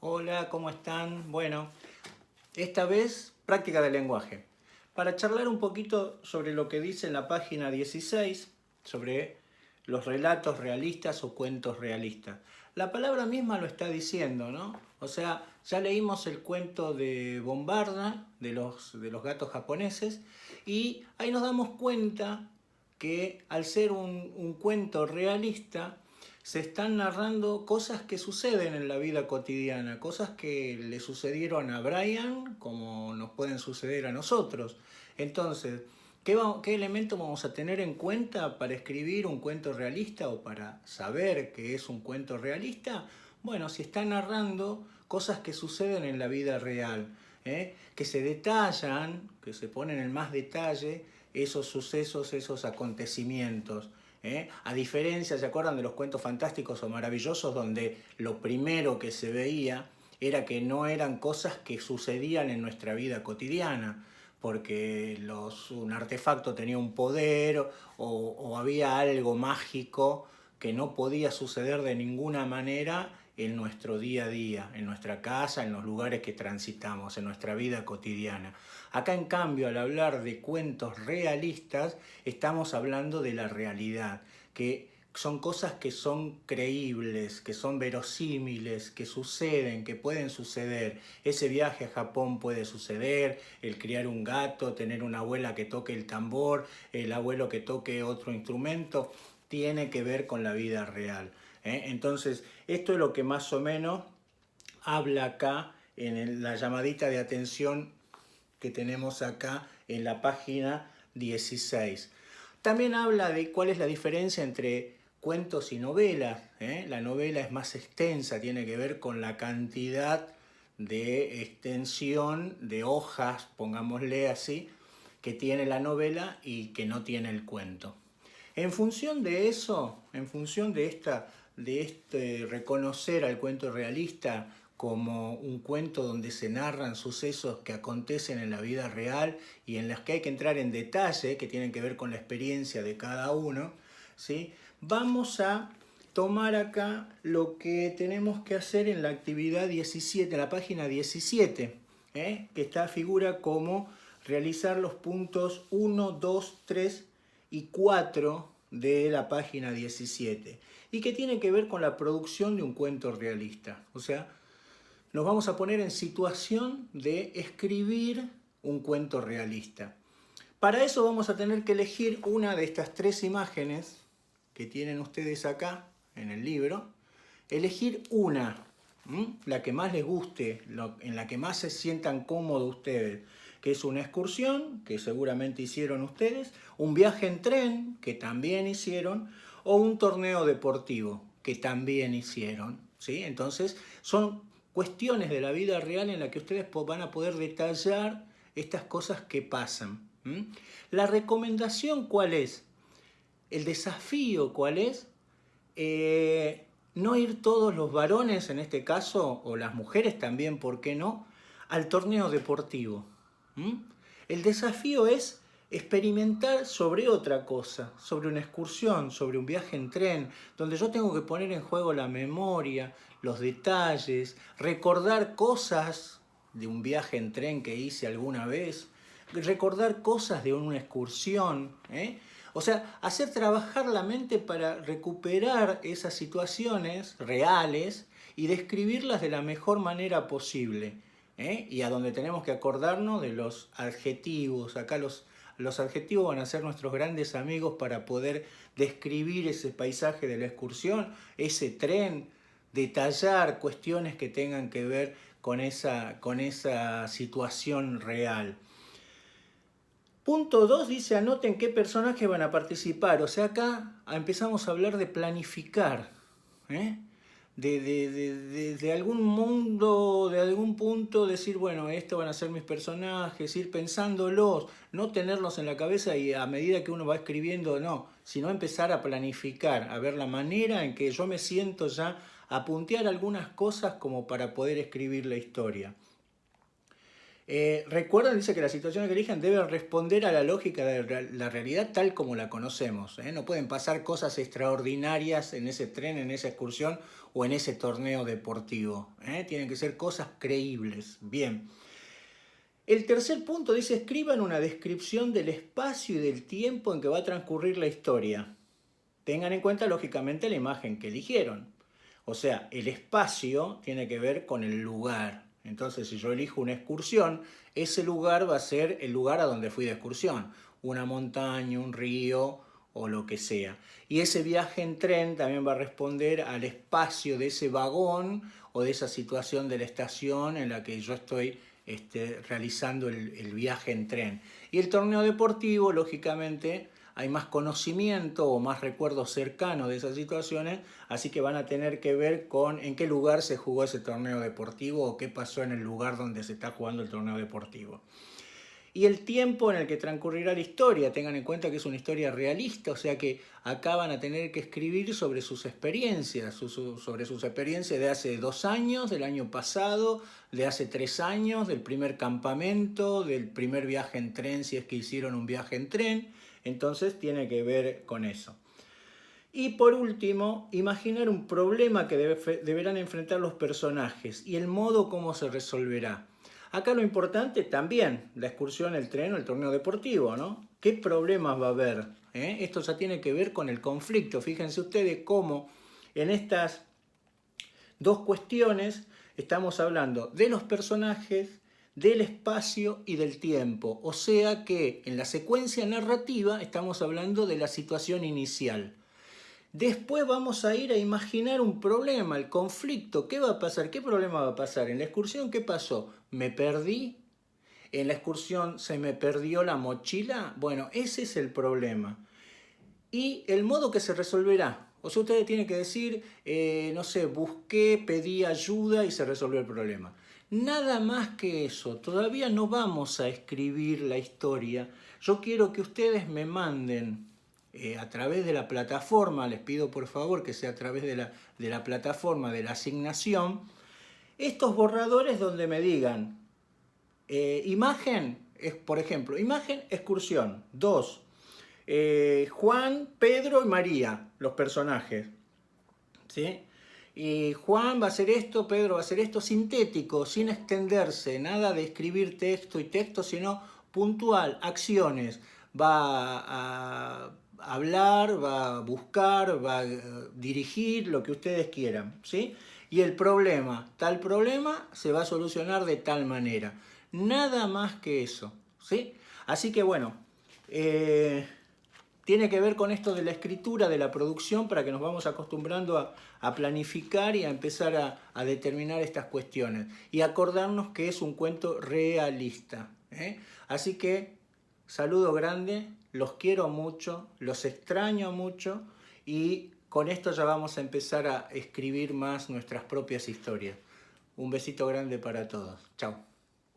Hola, ¿cómo están? Bueno, esta vez práctica de lenguaje. Para charlar un poquito sobre lo que dice en la página 16, sobre los relatos realistas o cuentos realistas. La palabra misma lo está diciendo, ¿no? O sea, ya leímos el cuento de Bombarda, de los gatos japoneses, y ahí nos damos cuenta que al ser un cuento realista, se están narrando cosas que suceden en la vida cotidiana, cosas que le sucedieron a Brian como nos pueden suceder a nosotros. Entonces, ¿qué elementos vamos a tener en cuenta para escribir un cuento realista o para saber que es un cuento realista? Bueno, si está narrando cosas que suceden en la vida real, que se detallan, que se ponen en más detalle esos sucesos, esos acontecimientos. A diferencia, ¿se acuerdan de los cuentos fantásticos o maravillosos donde lo primero que se veía era que no eran cosas que sucedían en nuestra vida cotidiana? Porque un artefacto tenía un poder o había algo mágico que no podía suceder de ninguna manera en nuestro día a día, en nuestra casa, en los lugares que transitamos, en nuestra vida cotidiana. Acá, en cambio, al hablar de cuentos realistas, estamos hablando de la realidad, que son cosas que son creíbles, que son verosímiles, que suceden, que pueden suceder. Ese viaje a Japón puede suceder, el criar un gato, tener una abuela que toque el tambor, el abuelo que toque otro instrumento, tiene que ver con la vida real. Entonces, esto es lo que más o menos habla acá en la llamadita de atención que tenemos acá en la página 16. También habla de cuál es la diferencia entre cuentos y novelas. La novela es más extensa, tiene que ver con la cantidad de extensión de hojas, pongámosle así, que tiene la novela y que no tiene el cuento. En función de eso, en función de este reconocer al cuento realista como un cuento donde se narran sucesos que acontecen en la vida real y en los que hay que entrar en detalle, que tienen que ver con la experiencia de cada uno, ¿sí? Vamos a tomar acá lo que tenemos que hacer en la actividad 17, en la página 17, que figura como realizar los puntos 1, 2, 3 y 4 de la página 17, y que tiene que ver con la producción de un cuento realista. O sea, nos vamos a poner en situación de escribir un cuento realista. Para eso vamos a tener que elegir una de estas tres imágenes que tienen ustedes acá en el libro. Elegir una, la que más les guste, en la que más se sientan cómodos ustedes, que es una excursión, que seguramente hicieron ustedes, un viaje en tren, que también hicieron, o un torneo deportivo, que también hicieron, ¿sí? Entonces, son cuestiones de la vida real en la que ustedes van a poder detallar estas cosas que pasan. La recomendación, ¿cuál es? El desafío, ¿cuál es? No ir todos los varones, en este caso, o las mujeres también, ¿por qué no?, al torneo deportivo. El desafío es experimentar sobre otra cosa, sobre una excursión, sobre un viaje en tren, donde yo tengo que poner en juego la memoria, los detalles, recordar cosas de un viaje en tren que hice alguna vez, recordar cosas de una excursión, O sea, hacer trabajar la mente para recuperar esas situaciones reales y describirlas de la mejor manera posible. Y a donde tenemos que acordarnos de los adjetivos. Acá los adjetivos van a ser nuestros grandes amigos para poder describir ese paisaje de la excursión, ese tren, detallar cuestiones que tengan que ver con esa situación real. Punto 2 dice, anoten qué personajes van a participar. O sea, acá empezamos a hablar de planificar, de algún mundo, de algún punto, decir, bueno, estos van a ser mis personajes, ir pensándolos, no tenerlos en la cabeza y a medida que uno va escribiendo, no, sino empezar a planificar, a ver la manera en que yo me siento ya a puntear algunas cosas como para poder escribir la historia. Recuerden, dice que las situaciones que elijan deben responder a la lógica de la realidad tal como la conocemos. No pueden pasar cosas extraordinarias en ese tren, en esa excursión, o en ese torneo deportivo. Tienen que ser cosas creíbles. Bien. El tercer punto dice, escriban una descripción del espacio y del tiempo en que va a transcurrir la historia. Tengan en cuenta, lógicamente, la imagen que eligieron. O sea, el espacio tiene que ver con el lugar. Entonces, si yo elijo una excursión, ese lugar va a ser el lugar a donde fui de excursión. Una montaña, un río o lo que sea. Y ese viaje en tren también va a responder al espacio de ese vagón o de esa situación de la estación en la que yo estoy realizando el viaje en tren. Y el torneo deportivo, lógicamente, hay más conocimiento o más recuerdos cercanos de esas situaciones, así que van a tener que ver con en qué lugar se jugó ese torneo deportivo o qué pasó en el lugar donde se está jugando el torneo deportivo. Y el tiempo en el que transcurrirá la historia, tengan en cuenta que es una historia realista, o sea que acá van a tener que escribir sobre sus experiencias, sobre sus experiencias de hace 2 años, del año pasado, de hace 3 años, del primer campamento, del primer viaje en tren, si es que hicieron un viaje en tren. Entonces tiene que ver con eso. Y por último, imaginar un problema que deberán enfrentar los personajes y el modo como se resolverá. Acá lo importante también, la excursión, el tren o el torneo deportivo, ¿no? ¿Qué problemas va a haber? Esto ya tiene que ver con el conflicto. Fíjense ustedes cómo en estas dos cuestiones estamos hablando de los personajes, del espacio y del tiempo. O sea que en la secuencia narrativa estamos hablando de la situación inicial. Después vamos a ir a imaginar un problema, el conflicto. ¿Qué va a pasar? ¿Qué problema va a pasar? En la excursión, ¿qué pasó? ¿Me perdí? ¿En la excursión se me perdió la mochila? Bueno, ese es el problema. Y el modo que se resolverá. O sea, ustedes tienen que decir, no sé, busqué, pedí ayuda y se resolvió el problema. Nada más que eso. Todavía no vamos a escribir la historia. Yo quiero que ustedes me manden a través de la plataforma, les pido por favor que sea a través de la plataforma de la asignación, estos borradores donde me digan imagen, por ejemplo, imagen, excursión, 2, Juan, Pedro y María, los personajes, ¿sí? Y Juan va a hacer esto, Pedro va a hacer esto, sintético, sin extenderse, nada de escribir texto y texto, sino puntual, acciones, va a hablar, va a buscar, va a dirigir, lo que ustedes quieran, ¿sí? Y el problema, tal problema se va a solucionar de tal manera. Nada más que eso, ¿sí? Así que bueno, tiene que ver con esto de la escritura, de la producción, para que nos vamos acostumbrando a planificar y a empezar a determinar estas cuestiones. Y acordarnos que es un cuento realista. Así que, saludo grande, los quiero mucho, los extraño mucho y con esto ya vamos a empezar a escribir más nuestras propias historias. Un besito grande para todos. Chao.